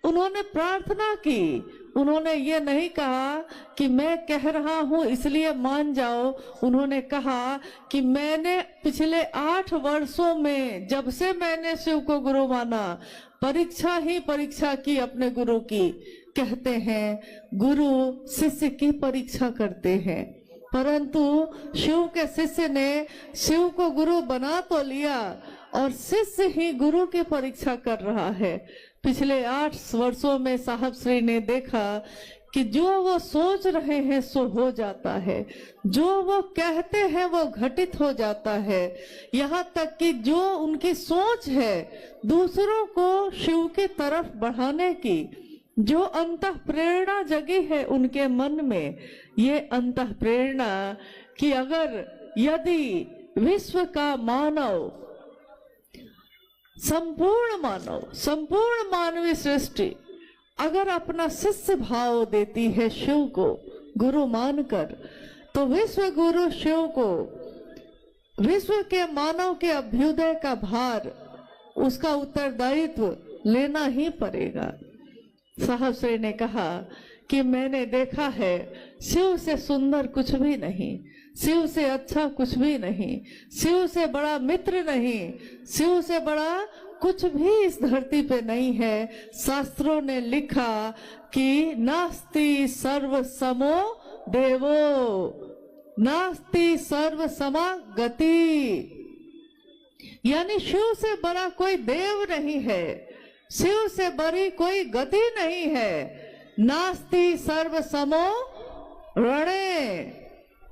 उन्होंने प्रार्थना की। उन्होंने ये नहीं कहा कि मैं कह रहा हूं इसलिए मान जाओ। उन्होंने कहा कि मैंने पिछले 8 वर्षों में, जब से मैंने शिव को गुरु माना, परीक्षा ही परीक्षा की अपने गुरु की। कहते हैं गुरु शिष्य की परीक्षा करते हैं, परंतु शिव के शिष्य ने शिव को गुरु बना तो लिया और शिष्य ही गुरु की परीक्षा कर रहा है। पिछले 8 वर्षों में साहब श्री ने देखा कि जो वो सोच रहे हैं सो हो जाता है, जो वो कहते हैं वो घटित हो जाता है। यहाँ तक कि जो उनकी सोच है दूसरों को शिव की तरफ बढ़ाने की, जो अंतः प्रेरणा जगी है उनके मन में, ये अंतः प्रेरणा कि अगर यदि विश्व का मानव, संपूर्ण मानवीय सृष्टि अगर अपना शिष्य भाव देती है शिव को गुरु मानकर, तो विश्व गुरु शिव को विश्व के मानव के अभ्युदय का भार, उसका उत्तरदायित्व लेना ही पड़ेगा। साहब श्री ने कहा कि मैंने देखा है शिव से सुंदर कुछ भी नहीं, शिव से अच्छा कुछ भी नहीं, शिव से बड़ा मित्र नहीं, शिव से बड़ा कुछ भी इस धरती पे नहीं है। शास्त्रों ने लिखा कि नास्ति सर्व समो देवो, नास्ति सर्व समा गति, यानी शिव से बड़ा कोई देव नहीं है, शिव से बड़ी कोई गति नहीं है। नास्ति सर्व समो रणे,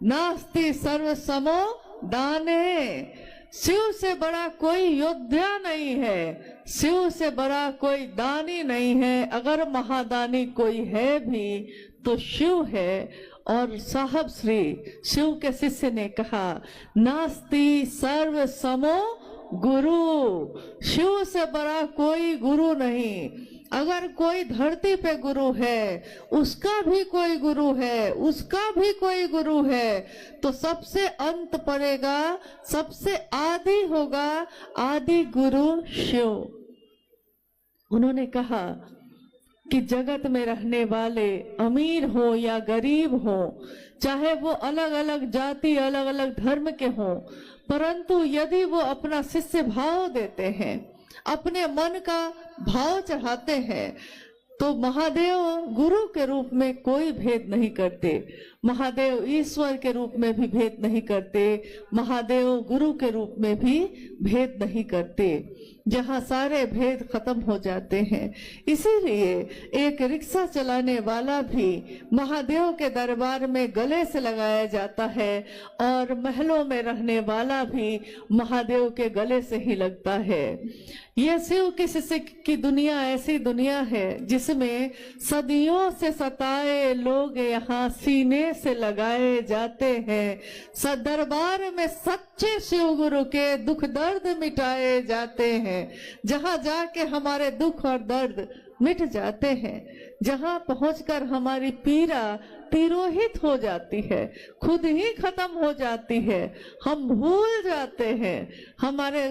नास्ति सर्व समो दाने, शिव से बड़ा कोई योद्धा नहीं है, शिव से बड़ा कोई दानी नहीं है। अगर महादानी कोई है भी तो शिव है। और साहब श्री शिव के शिष्य ने कहा नास्ति सर्व समो गुरु, शिव से बड़ा कोई गुरु नहीं। अगर कोई धरती पे गुरु है, उसका भी कोई गुरु है, उसका भी कोई गुरु है, तो सबसे अंत पड़ेगा, सबसे आदि होगा, आदि गुरु शिव। उन्होंने कहा कि जगत में रहने वाले अमीर हो या गरीब हो, चाहे वो अलग अलग जाति अलग अलग धर्म के हों, परंतु यदि वो अपना शिष्य भाव देते हैं, अपने मन का भाव चढ़ाते हैं, तो महादेव गुरु के रूप में कोई भेद नहीं करते, महादेव ईश्वर के रूप में भी भेद नहीं करते, महादेव गुरु के रूप में भी भेद नहीं करते, जहाँ सारे भेद खत्म हो जाते हैं। इसीलिए एक रिक्शा चलाने वाला भी महादेव के दरबार में गले से लगाया जाता है और महलों में रहने वाला भी महादेव के गले से ही लगता है। ये शिव की शिष्य की दुनिया ऐसी दुनिया है जिसमें सदियों से सताए लोग यहाँ सीने से लगाए जाते हैं। दरबार में सच्चे शिव गुरु के दुख दर्द मिटाए जाते हैं, जहाँ जाके हमारे दुख और दर्द मिट जाते हैं, जहाँ पहुंचकर हमारी पीड़ा तिरोहित हो जाती है, खुद ही खत्म हो जाती है। हम भूल जाते हैं हमारे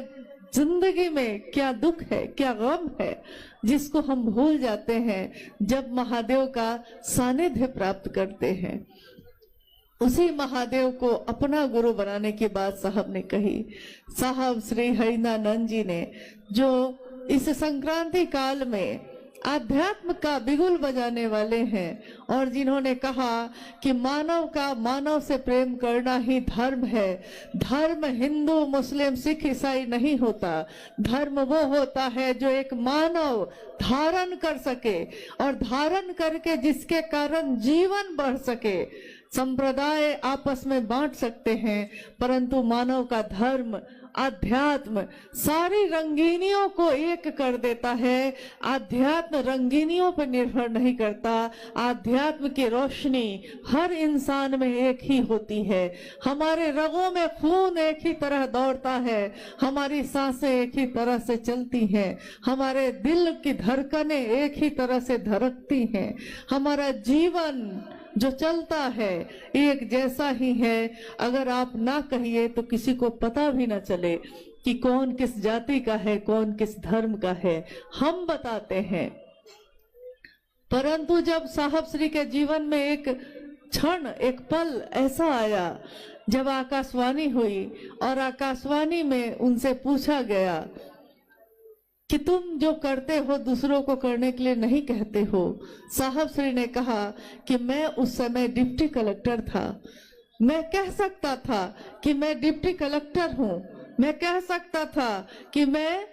जिंदगी में क्या दुख है, क्या गम है, जिसको हम भूल जाते हैं जब महादेव का सानिध्य प्राप्त करते हैं। उसी महादेव को अपना गुरु बनाने की बात साहब ने कही। साहब श्री हरिनानंद जी ने जो इस संक्रांति काल में आध्यात्म का बिगुल बजाने वाले हैं और जिन्होंने कहा कि मानव का मानव से प्रेम करना ही धर्म है। धर्म हिंदू मुस्लिम सिख ईसाई नहीं होता, धर्म वो होता है जो एक मानव धारण कर सके और धारण करके जिसके कारण जीवन बढ़ सके। संप्रदाय आपस में बांट सकते हैं, परंतु मानव का धर्म आध्यात्म सारी रंगीनियों को एक कर देता है। आध्यात्म रंगीनियों पर निर्भर नहीं करता, आध्यात्म की रोशनी हर इंसान में एक ही होती है। हमारे रगों में खून एक ही तरह दौड़ता है, हमारी सांसें एक ही तरह से चलती हैं, हमारे दिल की धड़कनें एक ही तरह से धड़कती हैं, हमारा जीवन जो चलता है एक जैसा ही है। अगर आप ना कहिए तो किसी को पता भी ना चले कि कौन किस जाति का है, कौन किस धर्म का है। हम बताते हैं परंतु जब साहब श्री के जीवन में एक क्षण, एक पल ऐसा आया जब आकाशवाणी हुई और आकाशवाणी में उनसे पूछा गया कि तुम जो करते हो दूसरों को करने के लिए नहीं कहते हो। साहब श्री ने कहा कि मैं उस समय डिप्टी कलेक्टर था, मैं कह सकता था कि मैं डिप्टी कलेक्टर हूँ, मैं कह सकता था कि मैं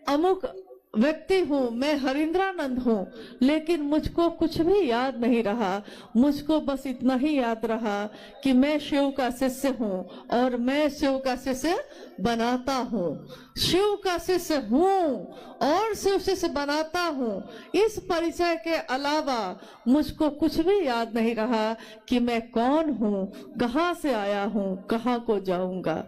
अमुक व्यक्ति हूँ, मैं हरिंद्रानंद हूँ, लेकिन मुझको कुछ भी याद नहीं रहा। मुझको बस इतना ही याद रहा कि मैं शिव का शिष्य हूँ और मैं शिव का शिष्य बनाता हूँ, शिव का शिष्य हूँ और शिव शिष्य बनाता हूँ। इस परिचय के अलावा मुझको कुछ भी याद नहीं रहा कि मैं कौन हूँ, कहाँ से आया हूँ, कहाँ को जाऊंगा।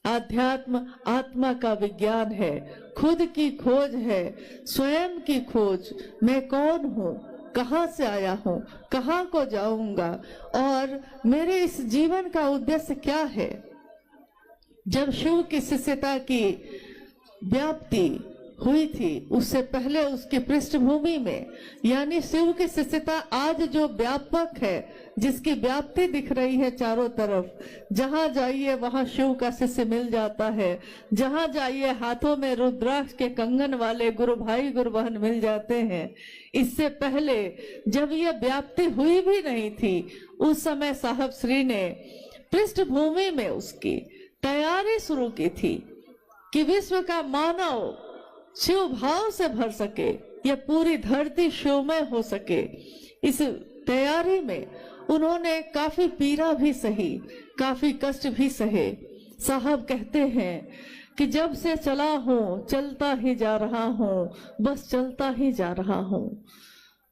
आध्यात्म आत्मा का विज्ञान है, खुद की खोज है, स्वयं की खोज। मैं कौन हूँ, कहाँ से आया हूँ, कहाँ को जाऊंगा और मेरे इस जीवन का उद्देश्य क्या है। जब शिव की शिष्यता की व्याप्ति हुई थी उससे पहले उसकी पृष्ठभूमि में, यानी शिव की शिष्यता आज जो व्यापक है, जिसकी व्याप्ति दिख रही है चारों तरफ, जहां जाइए वहां शिव का शिष्य मिल जाता है, जहां जाइए हाथों में रुद्राक्ष के कंगन वाले गुरु भाई गुरु बहन मिल जाते हैं। इससे पहले जब यह व्याप्ति हुई भी नहीं थी उस समय साहब श्री ने पृष्ठभूमि में उसकी तैयारी शुरू की थी कि विश्व का मानव शिव भाव से भर सके, यह पूरी धरती शिवमय हो सके। इस तैयारी में उन्होंने काफी पीड़ा भी सही, काफी कष्ट भी सहे। साहब कहते हैं कि जब से चला हूँ चलता ही जा रहा हूँ, बस चलता ही जा रहा हूँ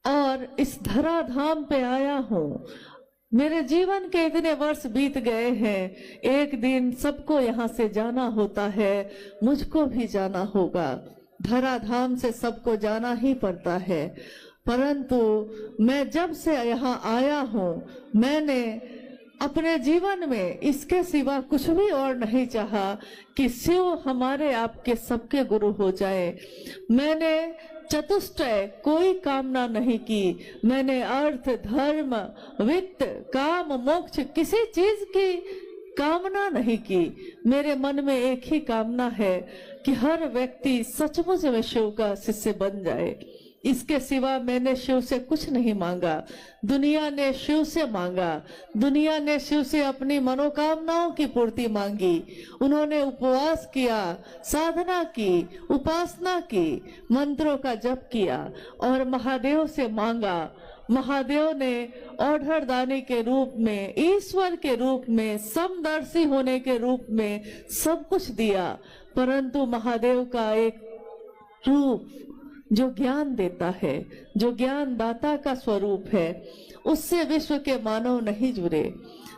और इस धराधाम पे आया हूँ। मेरे जीवन के इतने वर्ष बीत गए हैं, एक दिन सबको यहाँ से जाना होता है, मुझको भी जाना होगा। धराधाम से सबको जाना ही पड़ता है, परंतु मैं जब से यहाँ आया हूँ मैंने अपने जीवन में इसके सिवा कुछ भी और नहीं चाहा कि शिव हमारे आपके सबके गुरु हो जाए। मैंने चतुष्टय कोई कामना नहीं की, मैंने अर्थ धर्म वित्त काम मोक्ष किसी चीज की कामना नहीं की। मेरे मन में एक ही कामना है कि हर व्यक्ति सचमुच में शिव का शिष्य बन जाए। इसके सिवा मैंने शिव से कुछ नहीं मांगा। दुनिया ने शिव से मांगा, दुनिया ने शिव से अपनी मनोकामनाओं की पूर्ति मांगी। उन्होंने उपवास किया, साधना की, उपासना की, मंत्रों का जप किया और महादेव से मांगा। महादेव ने औढ़रदानी के रूप में, ईश्वर के रूप में, समदर्शी होने के रूप में सब कुछ दिया, परंतु महादेव का एक रूप जो ज्ञान देता है, जो ज्ञान दाता का स्वरूप है, उससे विश्व के मानव नहीं जुड़े।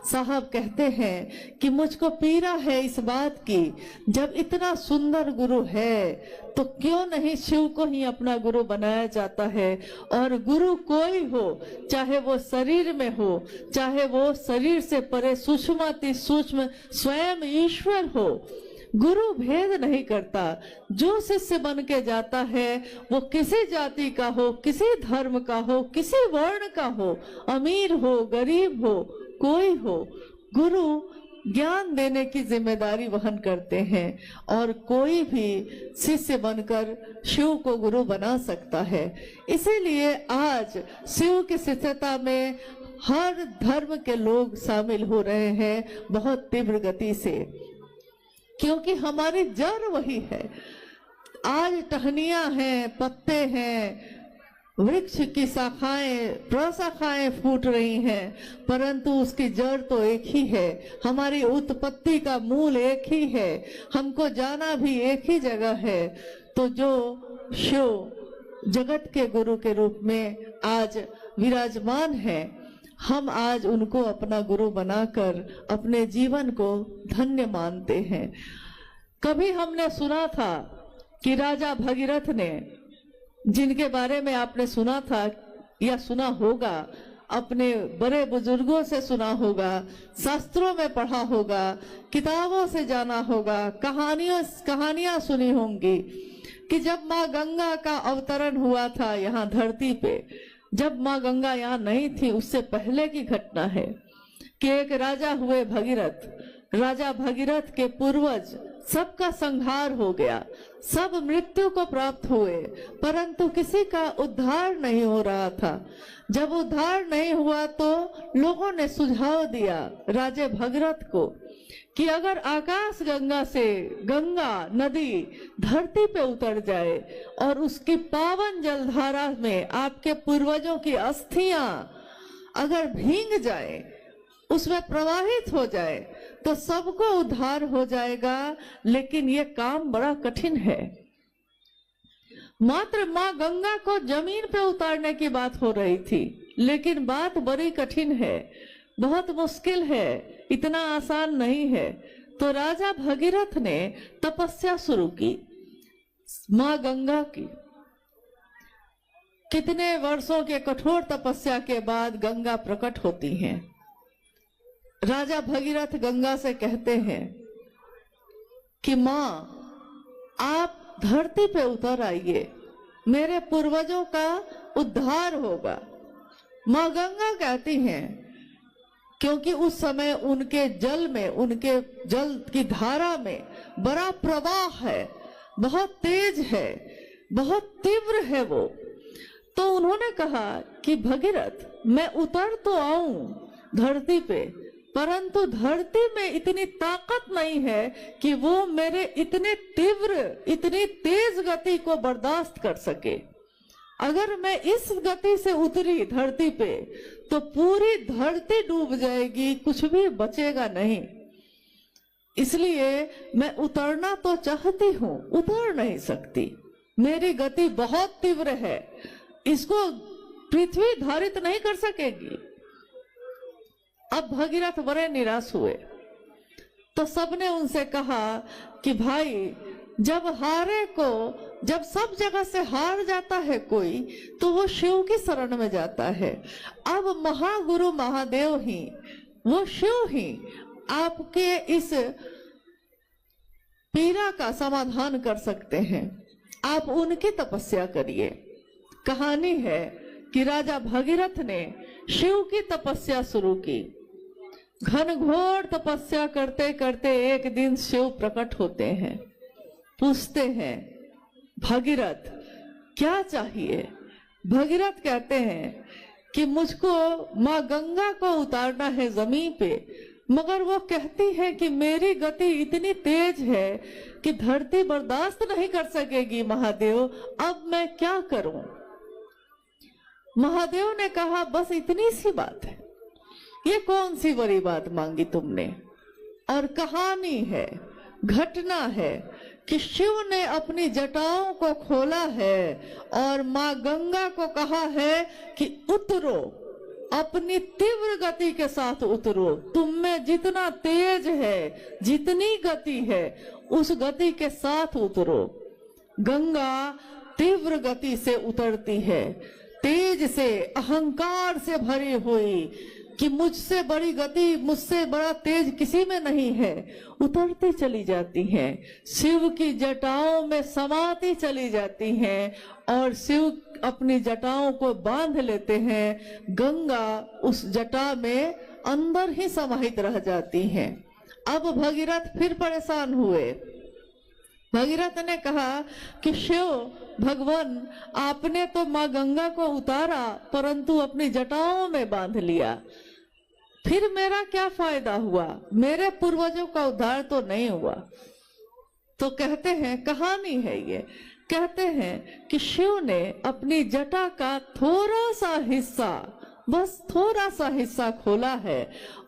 साहब कहते हैं कि मुझको पीड़ा है इस बात की, जब इतना सुंदर गुरु है तो क्यों नहीं शिव को ही अपना गुरु बनाया जाता है। और गुरु कोई हो, चाहे वो शरीर में हो, चाहे वो शरीर से परे सूक्ष्माति सूक्ष्म स्वयं ईश्वर हो, गुरु भेद नहीं करता। जो शिष्य बन के जाता है वो किसी जाति का हो, किसी धर्म का हो, किसी वर्ण का हो, अमीर हो गरीब हो, कोई हो, गुरु ज्ञान देने की जिम्मेदारी वहन करते हैं और कोई भी शिष्य बनकर शिव को गुरु बना सकता है। इसीलिए आज शिव की शिष्यता में हर धर्म के लोग शामिल हो रहे हैं बहुत तीव्र गति से, क्योंकि हमारी जड़ वही है। आज टहनियां हैं, पत्ते हैं, वृक्ष की शाखाएं, प्रशाखाएं फूट रही हैं, परंतु उसकी जड़ तो एक ही है। हमारी उत्पत्ति का मूल एक ही है, हमको जाना भी एक ही जगह है। तो जो शिव जगत के गुरु के रूप में आज विराजमान है, हम आज उनको अपना गुरु बनाकर अपने जीवन को धन्य मानते हैं। कभी हमने सुना था कि राजा भगीरथ ने, जिनके बारे में आपने सुना था या सुना होगा, अपने बड़े बुजुर्गों से सुना होगा, शास्त्रों में पढ़ा होगा, किताबों से जाना होगा, कहानियां सुनी होंगी कि जब माँ गंगा का अवतरण हुआ था यहाँ धरती पे, जब माँ गंगा यहाँ नहीं थी उससे पहले की घटना है कि एक राजा हुए भगीरथ। राजा भगीरथ के पूर्वज सबका संहार हो गया, सब मृत्यु को प्राप्त हुए, परंतु किसी का उद्धार नहीं हो रहा था। जब उद्धार नहीं हुआ तो लोगों ने सुझाव दिया राजा भगीरथ को कि अगर आकाश गंगा से गंगा नदी धरती पे उतर जाए और उसकी पावन जलधारा में आपके पूर्वजों की अस्थियां अगर भींग जाए, उसमें प्रवाहित हो जाए तो सबको उद्धार हो जाएगा। लेकिन ये काम बड़ा कठिन है। मात्र माँ गंगा को जमीन पे उतारने की बात हो रही थी, लेकिन बात बड़ी कठिन है, बहुत मुश्किल है, इतना आसान नहीं है। तो राजा भगीरथ ने तपस्या शुरू की माँ गंगा की। कितने वर्षों के कठोर तपस्या के बाद गंगा प्रकट होती हैं। राजा भगीरथ गंगा से कहते हैं कि माँ आप धरती पे उतर आइए, मेरे पूर्वजों का उद्धार होगा। माँ गंगा कहती हैं, क्योंकि उस समय उनके जल में, उनके जल की धारा में बड़ा प्रवाह है, बहुत तेज है, बहुत तीव्र है वो। तो उन्होंने कहा कि भगीरथ मैं उतर तो आऊं धरती पे, परंतु धरती में इतनी ताकत नहीं है कि वो मेरे इतने तीव्र, इतनी तेज गति को बर्दाश्त कर सके। अगर मैं इस गति से उतरी धरती पे तो पूरी धरती डूब जाएगी, कुछ भी बचेगा नहीं। इसलिए मैं उतरना तो चाहती हूँ, उतर नहीं सकती, मेरी गति बहुत तीव्र है, इसको पृथ्वी धारित नहीं कर सकेगी। अब भगीरथ बड़े निराश हुए। तो सबने उनसे कहा कि भाई जब हारे को, जब सब जगह से हार जाता है कोई, तो वो शिव की शरण में जाता है। अब महागुरु महादेव ही, वो शिव ही आपके इस पीड़ा का समाधान कर सकते हैं, आप उनकी तपस्या करिए। कहानी है कि राजा भगीरथ ने शिव की तपस्या शुरू की। घनघोर तपस्या करते करते एक दिन शिव प्रकट होते हैं, पूछते हैं भगीरथ क्या चाहिए। भगीरथ कहते हैं कि मुझको माँ गंगा को उतारना है जमीन पे, मगर वो कहती है कि मेरी गति इतनी तेज है कि धरती बर्दाश्त नहीं कर सकेगी महादेव, अब मैं क्या करूं। महादेव ने कहा बस इतनी सी बात है, ये कौन सी बड़ी बात मांगी तुमने। और कहानी है, घटना है कि शिव ने अपनी जटाओं को खोला है और माँ गंगा को कहा है कि उतरो, अपनी तीव्र गति के साथ उतरो, तुम में जितना तेज है, जितनी गति है, उस गति के साथ उतरो। गंगा तीव्र गति से उतरती है, तेज से, अहंकार से भरी हुई कि मुझसे बड़ी गति, मुझसे बड़ा तेज किसी में नहीं है, उतरती चली जाती हैं, शिव की जटाओं में समाती चली जाती हैं और शिव अपनी जटाओं को बांध लेते हैं। गंगा उस जटा में अंदर ही समाहित रह जाती हैं। अब भगीरथ फिर परेशान हुए। भगीरथ ने कहा कि शिव भगवान आपने तो माँ गंगा को उतारा परंतु अपनी जटाओं में बांध लिया, फिर मेरा क्या फायदा हुआ, मेरे पूर्वजों का उद्धार तो नहीं हुआ। तो कहते हैं, कहानी है ये, कहते हैं कि शिव ने अपनी जटा का थोड़ा सा हिस्सा, बस थोड़ा सा हिस्सा खोला है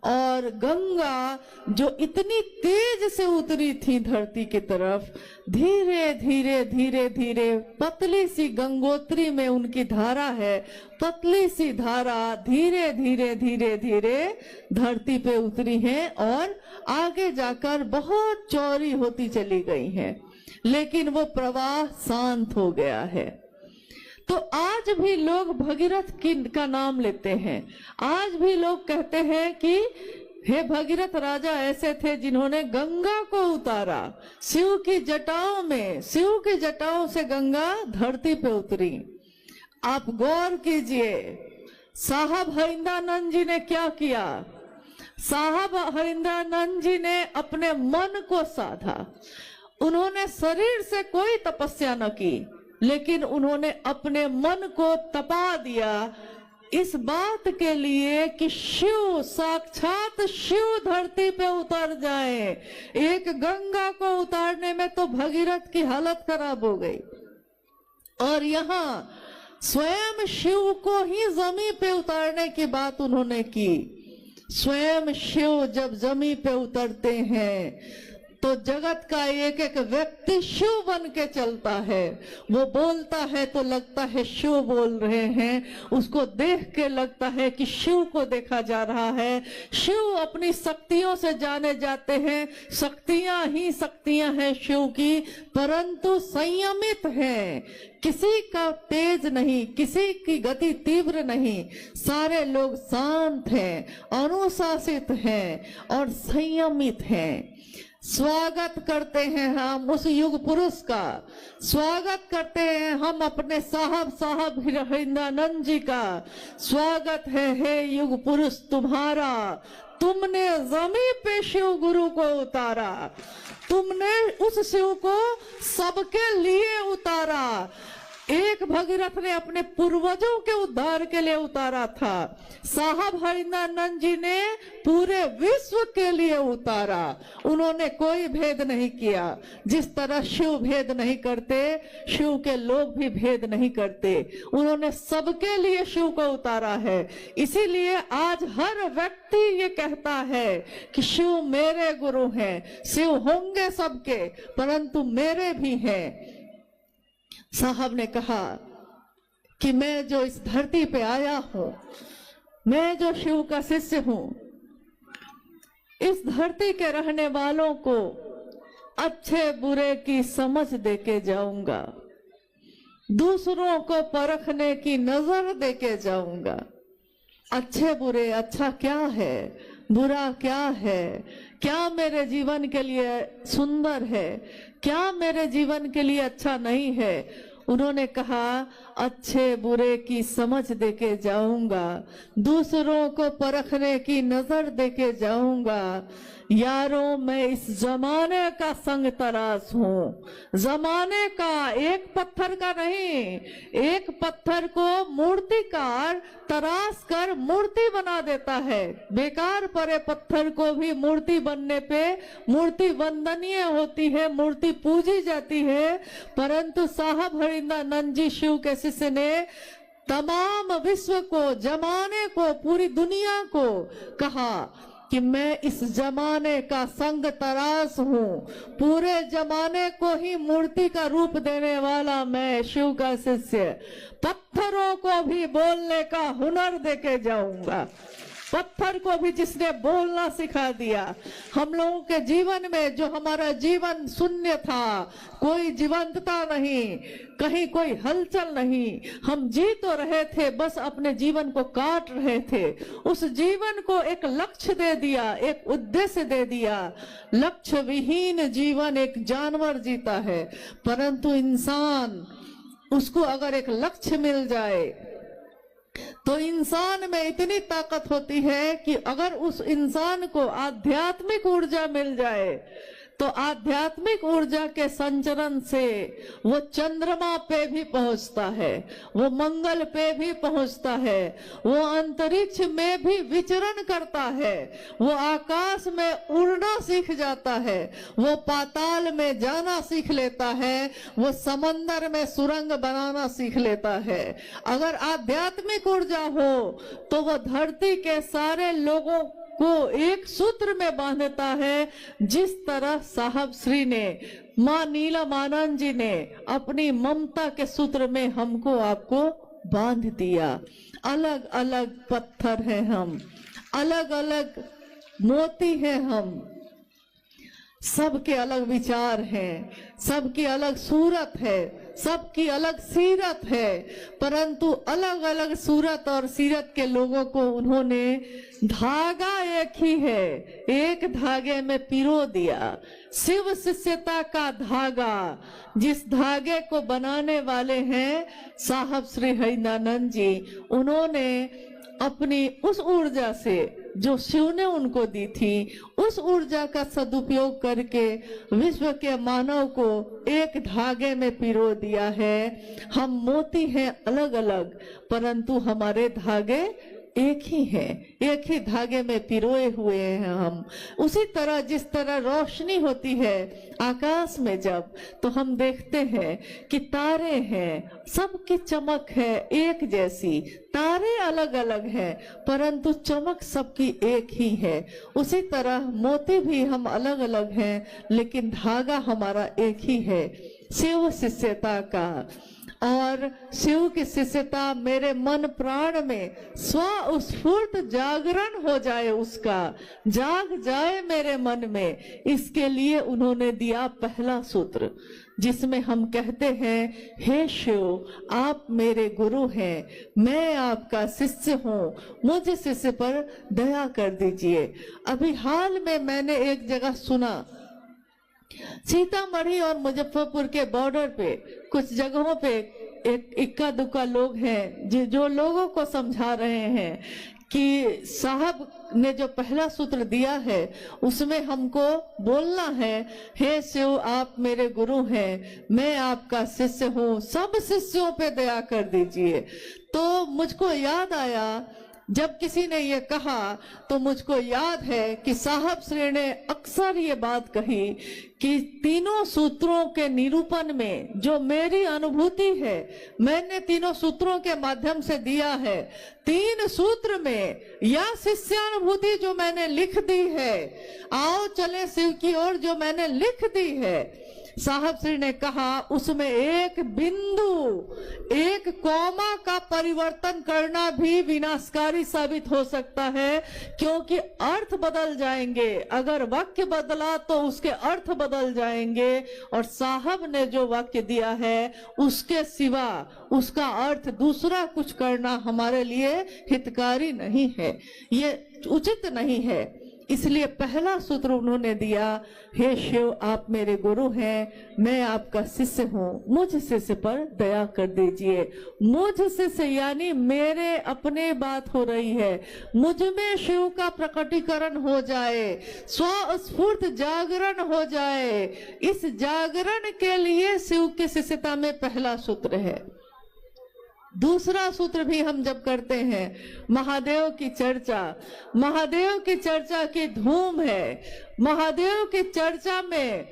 और गंगा जो इतनी तेज से उतरी थी धरती की तरफ, धीरे धीरे धीरे धीरे पतली सी गंगोत्री में उनकी धारा है, पतली सी धारा धीरे धीरे धीरे धीरे धरती पे उतरी है और आगे जाकर बहुत चौड़ी होती चली गई है, लेकिन वो प्रवाह शांत हो गया है। तो आज भी लोग भगीरथ का नाम लेते हैं, आज भी लोग कहते हैं कि हे भगीरथ राजा ऐसे थे जिन्होंने गंगा को उतारा शिव की जटाओं में, शिव की जटाओं से गंगा धरती पे उतरी। आप गौर कीजिए, साहब हरिंद्रानंद जी ने क्या किया। साहब हरिंद्रानंद जी ने अपने मन को साधा। उन्होंने शरीर से कोई तपस्या न की, लेकिन उन्होंने अपने मन को तपा दिया इस बात के लिए कि शिव, साक्षात शिव धरती पे उतर जाए। एक गंगा को उतारने में तो भगीरथ की हालत खराब हो गई, और यहाँ स्वयं शिव को ही जमीन पे उतारने की बात उन्होंने की। स्वयं शिव जब जमीन पे उतरते हैं तो जगत का एक एक व्यक्ति शिव बन के चलता है। वो बोलता है तो लगता है शिव बोल रहे हैं, उसको देख के लगता है कि शिव को देखा जा रहा है। शिव अपनी शक्तियों से जाने जाते हैं, शक्तियां ही शक्तियां हैं शिव की, परंतु संयमित हैं। किसी का तेज नहीं, किसी की गति तीव्र नहीं, सारे लोग शांत हैं, अनुशासित हैं और संयमित हैं। स्वागत करते हैं हम उस युग पुरुष का, स्वागत करते हैं हम अपने साहब हरिंद्रानंद जी का। स्वागत है हे युग पुरुष तुम्हारा, तुमने जमीन पे शिव गुरु को उतारा, तुमने उस शिव को सबके लिए उतारा। एक भगीरथ ने अपने पूर्वजों के उद्धार के लिए उतारा था, साहब हरिंद्रानंद जी ने पूरे विश्व के लिए उतारा। उन्होंने कोई भेद नहीं किया। जिस तरह शिव भेद नहीं करते, शिव के लोग भी भेद नहीं करते। उन्होंने सबके लिए शिव को उतारा है। इसीलिए आज हर व्यक्ति ये कहता है कि शिव मेरे गुरु हैं। शिव होंगे सबके, परंतु मेरे भी हैं। साहब ने कहा कि मैं जो इस धरती पे आया हूं, मैं जो शिव का शिष्य हूं, इस धरती के रहने वालों को अच्छे बुरे की समझ देके जाऊंगा, दूसरों को परखने की नजर देके जाऊंगा। अच्छे बुरे, अच्छा क्या है, बुरा क्या है, क्या मेरे जीवन के लिए सुंदर है, क्या मेरे जीवन के लिए अच्छा नहीं है। उन्होंने कहा अच्छे बुरे की समझ देके जाऊंगा, दूसरों को परखने की नजर देके जाऊंगा। यारों मैं इस जमाने का संग तराश हूँ, जमाने का, एक पत्थर का नहीं। एक पत्थर को मूर्तिकार तराश कर मूर्ति बना देता है, बेकार पड़े पत्थर को भी मूर्ति बनने पे मूर्ति वंदनीय होती है, मूर्ति पूजी जाती है। परंतु साहब हरिंद्रानंद जी शिव के शिष्य ने तमाम विश्व को, जमाने को, पूरी दुनिया को कहा कि मैं इस जमाने का संग तराश हूँ, पूरे जमाने को ही मूर्ति का रूप देने वाला मैं शिव का शिष्य। पत्थरों को भी बोलने का हुनर देके जाऊंगा। पत्थर को भी जिसने बोलना सिखा दिया। हम लोगों के जीवन में जो हमारा जीवन शून्य था, कोई जीवंतता नहीं, कहीं कोई हलचल नहीं, हम जी तो रहे थे, बस अपने जीवन को काट रहे थे। उस जीवन को एक लक्ष्य दे दिया, एक उद्देश्य दे दिया। लक्ष्य विहीन जीवन एक जानवर जीता है, परंतु इंसान, उसको अगर एक लक्ष्य मिल जाए तो इंसान में इतनी ताकत होती है कि अगर उस इंसान को आध्यात्मिक ऊर्जा मिल जाए तो आध्यात्मिक ऊर्जा के संचरण से वो चंद्रमा पे भी पहुंचता है, वो मंगल पे भी पहुंचता है, वो अंतरिक्ष में भी विचरण करता है, वो आकाश में उड़ना सीख जाता है, वो पाताल में जाना सीख लेता है, वो समंदर में सुरंग बनाना सीख लेता है। अगर आध्यात्मिक ऊर्जा हो तो वो धरती के सारे लोगों को एक सूत्र में बांधता है, जिस तरह साहब श्री ने, माँ नीलमानंद जी ने अपनी ममता के सूत्र में हमको आपको बांध दिया। अलग अलग पत्थर हैं हम, अलग अलग मोती हैं हम, सबके अलग विचार हैं, सबकी अलग सूरत है, सबकी अलग सीरत है, परंतु अलग अलग सूरत और सीरत के लोगों को उन्होंने धागा एक ही है, एक धागे में पिरो दिया। शिव शिष्यता का धागा, जिस धागे को बनाने वाले हैं साहब श्री हरिनानंद जी, उन्होंने अपनी उस ऊर्जा से जो शिव ने उनको दी थी, उस ऊर्जा का सदुपयोग करके विश्व के मानव को एक धागे में पिरो दिया है। हम मोती हैं अलग अलग, परंतु हमारे धागे एक ही है, एक ही धागे में पिरोए हुए हैं हम। उसी तरह जिस तरह रोशनी होती है आकाश में जब, तो हम देखते हैं कि तारे हैं, सबकी चमक है एक जैसी, तारे अलग अलग हैं परंतु चमक सबकी एक ही है। उसी तरह मोती भी हम अलग अलग हैं लेकिन धागा हमारा एक ही है, शिव शिष्यता का। और शिव की शिष्यता मेरे मन प्राण में स्वस्फूर्त जागरण हो जाए, उसका जाग जाए मेरे मन में, इसके लिए उन्होंने दिया पहला सूत्र, जिसमें हम कहते हैं, हे शिव आप मेरे गुरु हैं, मैं आपका शिष्य हूँ, मुझ शिष्य पर दया कर दीजिए। अभी हाल में मैंने एक जगह सुना, सीतामढ़ी और मुजफ्फरपुर के बॉर्डर पे कुछ जगहों पे एक इक्का दुक्का लोग हैं जो लोगों को समझा रहे हैं कि साहब ने जो पहला सूत्र दिया है उसमें हमको बोलना है, हे शिव आप मेरे गुरु हैं, मैं आपका शिष्य हूँ, सब शिष्यों पे दया कर दीजिए। तो मुझको याद आया, जब किसी ने ये कहा तो मुझको याद है कि साहब श्री ने अक्सर ये बात कही कि तीनों सूत्रों के निरूपण में जो मेरी अनुभूति है, मैंने तीनों सूत्रों के माध्यम से दिया है, तीन सूत्र में या शिष्यानुभूति जो मैंने लिख दी है, आओ चले शिव की ओर जो मैंने लिख दी है, साहब श्री ने कहा उसमें एक बिंदु, एक कॉमा का परिवर्तन करना भी विनाशकारी साबित हो सकता है, क्योंकि अर्थ बदल जाएंगे। अगर वाक्य बदला तो उसके अर्थ बदल जाएंगे, और साहब ने जो वाक्य दिया है उसके सिवा उसका अर्थ दूसरा कुछ करना हमारे लिए हितकारी नहीं है, ये उचित नहीं है। इसलिए पहला सूत्र उन्होंने दिया, हे शिव आप मेरे गुरु हैं, मैं आपका शिष्य हूँ, मुझ शिष्य पर दया कर दीजिए। मुझ शिष्य यानी मेरे अपने बात हो रही है, मुझ में शिव का प्रकटीकरण हो जाए, स्वस्फूर्त जागरण हो जाए। इस जागरण के लिए शिव की शिष्यता में पहला सूत्र है। दूसरा सूत्र भी हम जब करते हैं, महादेव की चर्चा, महादेव की चर्चा की धूम है, महादेव की चर्चा में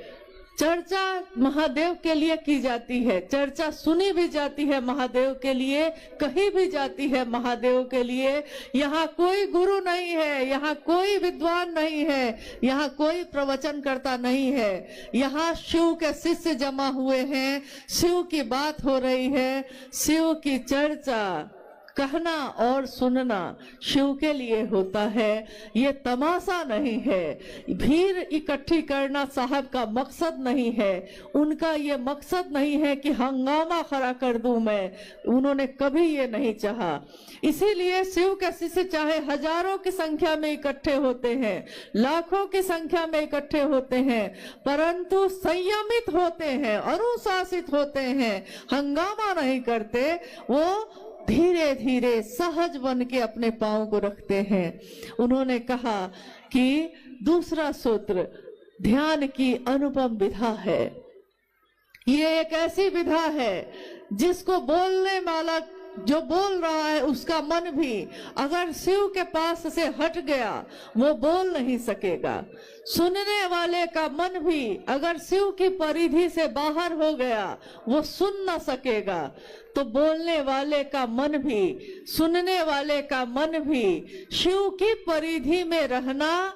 चर्चा महादेव के लिए की जाती है, चर्चा सुनी भी जाती है महादेव के लिए, कही भी जाती है महादेव के लिए। यहाँ कोई गुरु नहीं है, यहाँ कोई विद्वान नहीं है, यहाँ कोई प्रवचन करता नहीं है, यहाँ शिव के शिष्य जमा हुए हैं, शिव की बात हो रही है। शिव की चर्चा कहना और सुनना शिव के लिए होता है, ये तमाशा नहीं है, भीड़ इकट्ठी करना साहब का मकसद नहीं है, उनका ये मकसद नहीं है कि हंगामा खड़ा कर दूं मैं, उन्होंने कभी ये नहीं चाहा। इसीलिए शिव के शिष्य चाहे हजारों की संख्या में इकट्ठे होते हैं, लाखों की संख्या में इकट्ठे होते हैं, परंतु संयमित होते हैं, अनुशासित होते हैं, हंगामा नहीं करते, वो धीरे धीरे सहज बन के अपने पांव को रखते हैं। उन्होंने कहा कि दूसरा सूत्र ध्यान की अनुपम विधा है। ये एक ऐसी विधा है जिसको बोलने वाला जो बोल रहा है उसका मन भी अगर शिव के पास से हट गया वो बोल नहीं सकेगा, सुनने वाले का मन भी अगर शिव की परिधि से बाहर हो गया वो सुन न सकेगा। तो बोलने वाले का मन भी, सुनने वाले का मन भी शिव की परिधि में रहना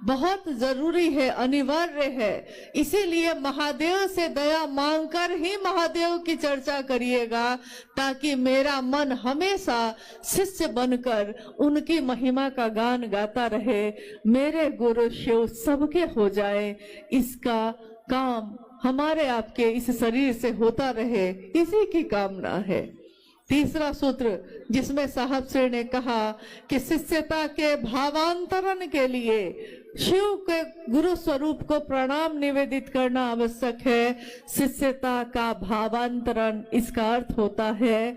बहुत जरूरी है, अनिवार्य है। इसीलिए महादेव से दया मांगकर ही महादेव की चर्चा करिएगा, ताकि मेरा मन हमेशा शिष्य बनकर उनकी महिमा का गान गाता रहे, मेरे गुरु शिव सबके हो जाए, इसका काम हमारे आपके इस शरीर से होता रहे, इसी की कामना है। तीसरा सूत्र जिसमें साहब श्री ने कहा कि शिष्यता के भावांतरण के लिए शिव के गुरु स्वरूप को प्रणाम निवेदित करना आवश्यक है। शिष्यता का भावांतरण, इसका अर्थ होता है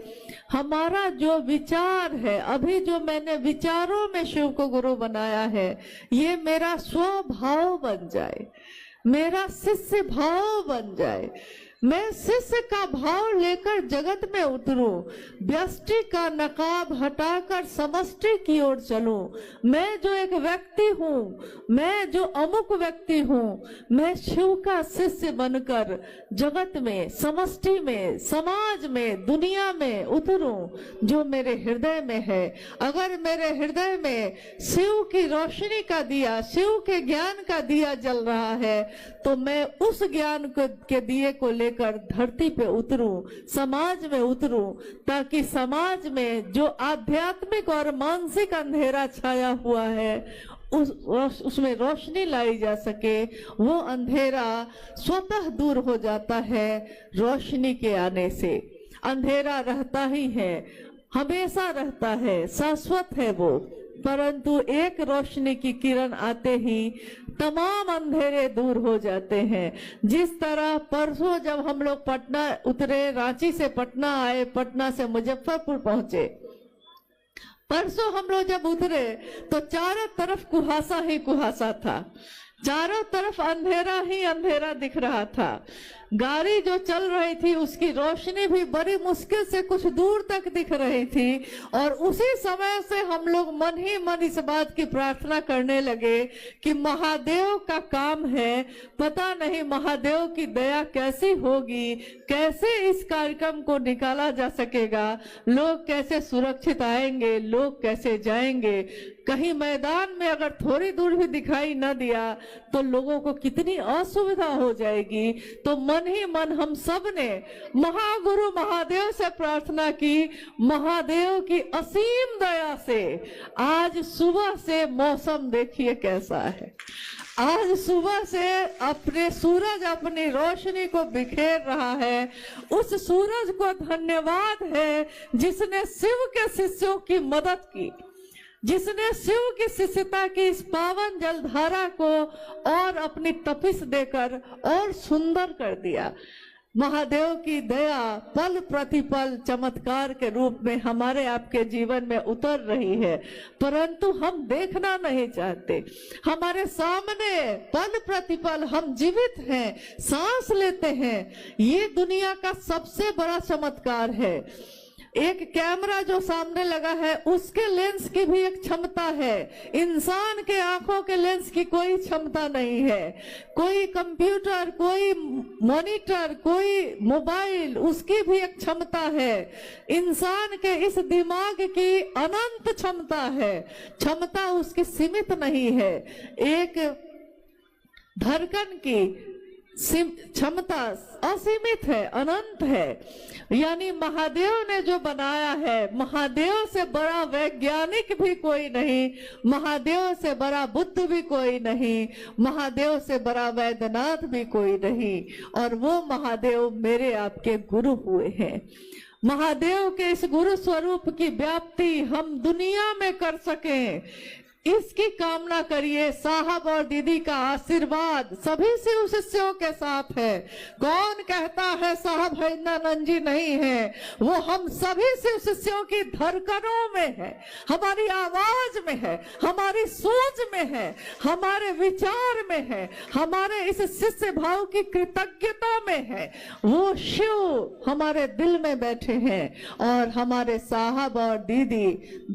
हमारा जो विचार है, अभी जो मैंने विचारों में शिव को गुरु बनाया है, ये मेरा स्वभाव बन जाए, मेरा शिष्य भाव बन जाए। मैं शिष्य का भाव लेकर जगत में उतरूं, व्यष्टि का नकाब हटाकर समष्टि की ओर चलूं। मैं जो एक व्यक्ति हूँ, मैं जो अमुक व्यक्ति हूँ, मैं शिव का शिष्य बनकर जगत में, समष्टि में, समाज में, दुनिया में उतरूं जो मेरे हृदय में है। अगर मेरे हृदय में शिव की रोशनी का दिया, शिव के ज्ञान का दिया जल रहा है, तो मैं उस ज्ञान के दिए को लेकर धरती पे उतरूं, समाज में उतरूं, ताकि समाज में जो आध्यात्मिक और मानसिक अंधेरा छाया हुआ है उसमें रोशनी लाई जा सके। वो अंधेरा स्वतः दूर हो जाता है रोशनी के आने से। अंधेरा रहता ही है, हमेशा रहता है, शाश्वत है वो, परंतु एक रोशनी की किरण आते ही तमाम अंधेरे दूर हो जाते हैं। जिस तरह परसों जब हम लोग पटना उतरे, रांची से पटना आए, पटना से मुजफ्फरपुर पहुंचे, परसों हम लोग जब उतरे तो चारों तरफ कुहासा ही कुहासा था, चारों तरफ अंधेरा ही अंधेरा दिख रहा था। गाड़ी जो चल रही थी उसकी रोशनी भी बड़ी मुश्किल से कुछ दूर तक दिख रही थी, और उसी समय से हम लोग मन ही मन इस बात की प्रार्थना करने लगे कि महादेव का काम है, पता नहीं महादेव की दया कैसी होगी, कैसे इस कार्यक्रम को निकाला जा सकेगा, लोग कैसे सुरक्षित आएंगे, लोग कैसे जाएंगे। कहीं मैदान में अगर थोड़ी दूर भी दिखाई न दिया तो लोगों को कितनी असुविधा हो जाएगी। तो मन ही मन हम सब ने महागुरु महादेव से प्रार्थना की, महादेव की असीम दया से आज सुबह से मौसम देखिए कैसा है। आज सुबह से अपने सूरज अपनी रोशनी को बिखेर रहा है। उस सूरज को धन्यवाद है जिसने शिव के शिष्यों की मदद की, जिसने शिव की शिष्यता की इस पावन जलधारा को और अपनी तपिश देकर और सुंदर कर दिया। महादेव की दया पल प्रतिपल चमत्कार के रूप में हमारे आपके जीवन में उतर रही है, परंतु हम देखना नहीं चाहते। हमारे सामने पल प्रतिपल हम जीवित हैं, सांस लेते हैं। ये दुनिया का सबसे बड़ा चमत्कार है। एक कैमरा जो सामने लगा है उसके लेंस की भी एक क्षमता है, इंसान के आंखों के लेंस की कोई क्षमता नहीं है। कोई कंप्यूटर, कोई मॉनिटर, कोई मोबाइल, उसकी भी एक क्षमता है। इंसान के इस दिमाग की अनंत क्षमता है, क्षमता उसकी सीमित नहीं है। एक धड़कन की क्षमता असीमित है, अनंत है। यानी महादेव ने जो बनाया है, महादेव से बड़ा वैज्ञानिक भी कोई नहीं, महादेव से बड़ा बुद्ध भी कोई नहीं, महादेव से बड़ा वैद्यनाथ भी कोई नहीं। और वो महादेव मेरे आपके गुरु हुए हैं। महादेव के इस गुरु स्वरूप की व्याप्ति हम दुनिया में कर सकें, इसकी कामना करिए। साहब और दीदी का आशीर्वाद सभी शिव शिष्यों के साथ है। कौन कहता है साहब हरिंद्रानंद जी नहीं है? वो हम सभी शिव शिष्यों की धड़कनों में है, हमारी आवाज में है, हमारी सोच में है, हमारे विचार में है, हमारे इस शिष्य भाव की कृतज्ञता में है। वो शिव हमारे दिल में बैठे हैं और हमारे साहब और दीदी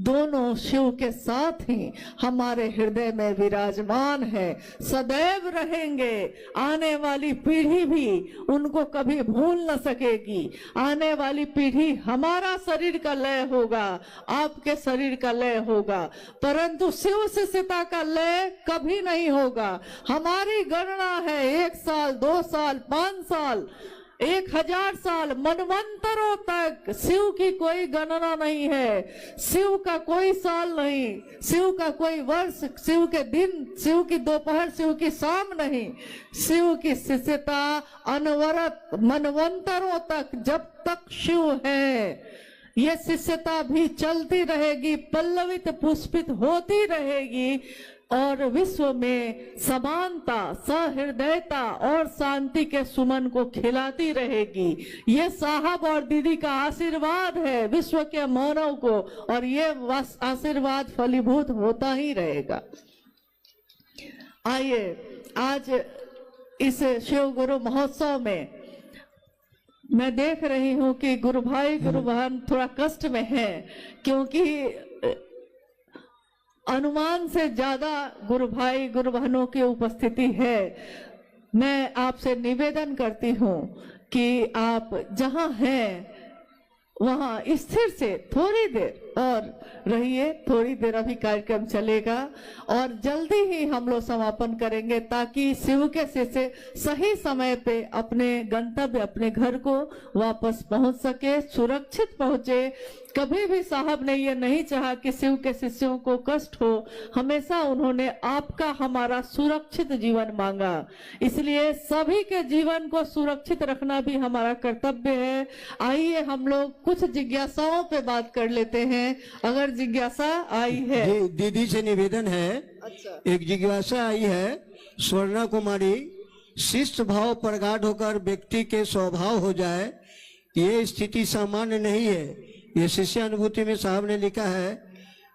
दोनों शिव के साथ ही हमारे हृदय में विराजमान है, सदैव रहेंगे। आने वाली पीढ़ी भी उनको कभी भूल न सकेगी। आने वाली पीढ़ी, हमारा शरीर का लय होगा, आपके शरीर का लय होगा, परंतु शिव शिष्यता का लय कभी नहीं होगा। हमारी गणना है 1 साल, 2 साल, 5 साल, 1000 साल मनवंतरों तक शिव की कोई गणना नहीं है, शिव का कोई साल नहीं, शिव का कोई वर्ष, शिव के दिन, शिव की दोपहर, शिव की शाम नहीं। शिव की शिष्यता अनवरत मनवंतरों तक, जब तक शिव है ये शिष्यता भी चलती रहेगी, पल्लवित पुष्पित होती रहेगी और विश्व में समानता, सहृदयता और शांति के सुमन को खिलाती रहेगी। ये साहब और दीदी का आशीर्वाद है विश्व के मानव को, और ये आशीर्वाद फलीभूत होता ही रहेगा। आइए आज इस शिव गुरु महोत्सव में मैं देख रही हूं कि गुरु भाई गुरु बहन थोड़ा कष्ट में है, क्योंकि अनुमान से ज्यादा गुरु भाई गुरु बहनों की उपस्थिति है। मैं आपसे निवेदन करती हूं कि आप जहां हैं वहां स्थिर से थोड़ी देर और रहिए। थोड़ी देर अभी कार्यक्रम चलेगा और जल्दी ही हम लोग समापन करेंगे, ताकि शिव के शिष्य सही समय पे अपने गंतव्य, अपने घर को वापस पहुंच सके, सुरक्षित पहुंचे। कभी भी साहब ने ये नहीं चाहा कि शिव के शिष्यों को कष्ट हो, हमेशा उन्होंने आपका हमारा सुरक्षित जीवन मांगा। इसलिए सभी के जीवन को सुरक्षित रखना भी हमारा कर्तव्य है। आइए हम लोग कुछ जिज्ञासाओं पे बात कर लेते हैं, अगर जिज्ञासा आई है। दीदी से निवेदन है। अच्छा। एक जिज्ञासा आई है, स्वर्णा कुमारी, शिष्ट भाव प्रगाढ़ होकर व्यक्ति के स्वभाव हो जाए, ये स्थिति सामान्य नहीं है। ये शिष्य अनुभूति में साहब ने लिखा है,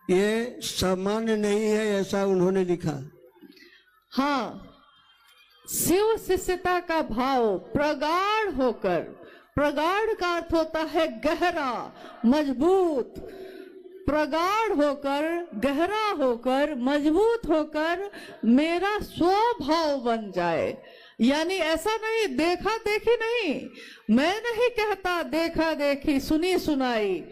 ये सामान्य नहीं है, ऐसा उन्होंने लिखा। हाँ, शिव शिष्यता का भाव प्रगाढ़ होकर, प्रगाढ़ का अर्थ होता है गहरा, मजबूत, प्रगाढ़ होकर, गहरा होकर, मजबूत होकर मेरा स्वभाव बन जाए। यानी ऐसा नहीं देखा देखी नहीं, मैं नहीं कहता देखा देखी सुनी सुनाई,